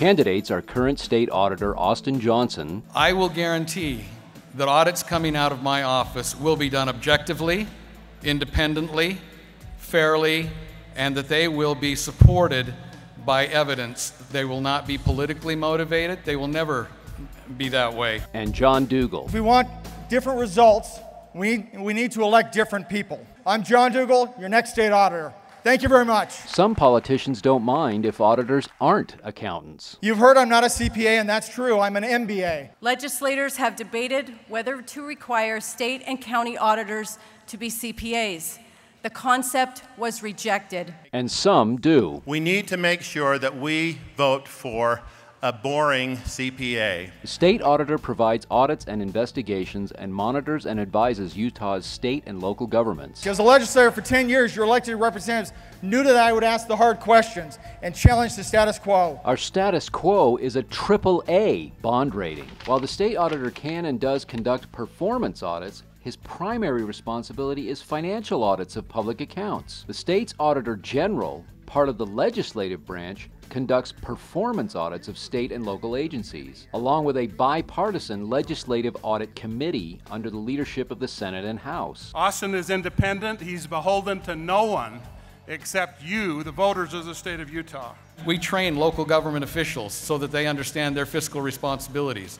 Candidates are current State Auditor Austin Johnson. I will guarantee that audits coming out of my office will be done objectively, independently, fairly, and that they will be supported by evidence. They will not be politically motivated. They will never be that way. And John Dougal. If we want different results, we need to elect different people. I'm John Dougal, your next state auditor. Thank you very much. Some politicians don't mind if auditors aren't accountants. You've heard I'm not a CPA, and that's true. I'm an MBA. Legislators have debated whether to require state and county auditors to be CPAs. The concept was rejected. And some do. We need to make sure that we vote for a boring CPA. The state auditor provides audits and investigations and monitors and advises Utah's state and local governments. As a legislator for 10 years, your elected representatives knew that I would ask the hard questions and challenge the status quo. Our status quo is a AAA bond rating. While the state auditor can and does conduct performance audits, his primary responsibility is financial audits of public accounts. The state's Auditor General, part of the legislative branch, conducts performance audits of state and local agencies, along with a bipartisan legislative audit committee under the leadership of the Senate and House. Austin is independent. He's beholden to no one except you, the voters of the state of Utah. We train local government officials so that they understand their fiscal responsibilities.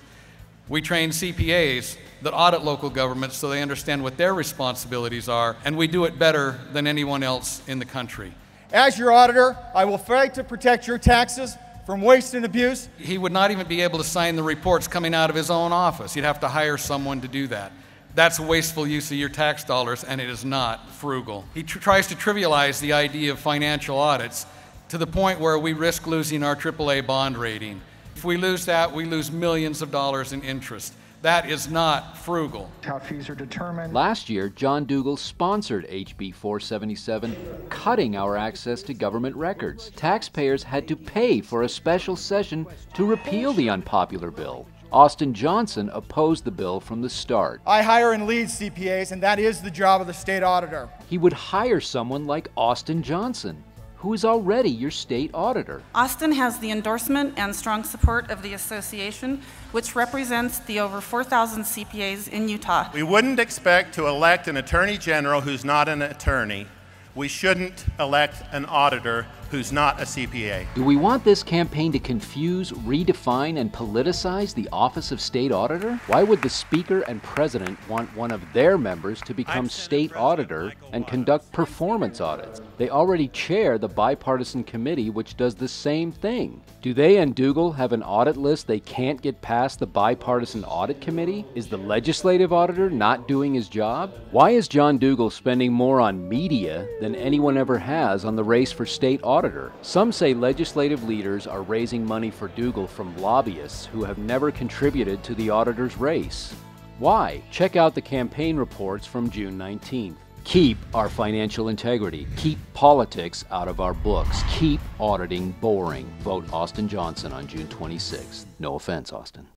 We train CPAs that audit local governments so they understand what their responsibilities are, and we do it better than anyone else in the country. As your auditor, I will fight to protect your taxes from waste and abuse. He would not even be able to sign the reports coming out of his own office. You'd have to hire someone to do that. That's a wasteful use of your tax dollars, and it is not frugal. He tries to trivialize the idea of financial audits to the point where we risk losing our AAA bond rating. If we lose that, we lose millions of dollars in interest. That is not frugal. How fees are determined. Last year, John Dougal sponsored HB 477, cutting our access to government records. Taxpayers had to pay for a special session to repeal the unpopular bill. Austin Johnson opposed the bill from the start. I hire and lead CPAs, and that is the job of the state auditor. He would hire someone like Austin Johnson, who is already your state auditor. Austin has the endorsement and strong support of the association, which represents the over 4,000 CPAs in Utah. We wouldn't expect to elect an attorney general who's not an attorney. We shouldn't elect an auditor who's not a CPA. Do we want this campaign to confuse, redefine, and politicize the office of state auditor? Why would the speaker and president want one of their members to become state auditor and conduct performance audits? They already chair the bipartisan committee which does the same thing. Do they and Dougal have an audit list they can't get past the bipartisan audit committee? Is the legislative auditor not doing his job? Why is John Dougal spending more on media than anyone ever has on the race for state auditor? Some say legislative leaders are raising money for Dougal from lobbyists who have never contributed to the auditor's race. Why? Check out the campaign reports from June 19th. Keep our financial integrity. Keep politics out of our books. Keep auditing boring. Vote Austin Johnson on June 26th. No offense, Austin.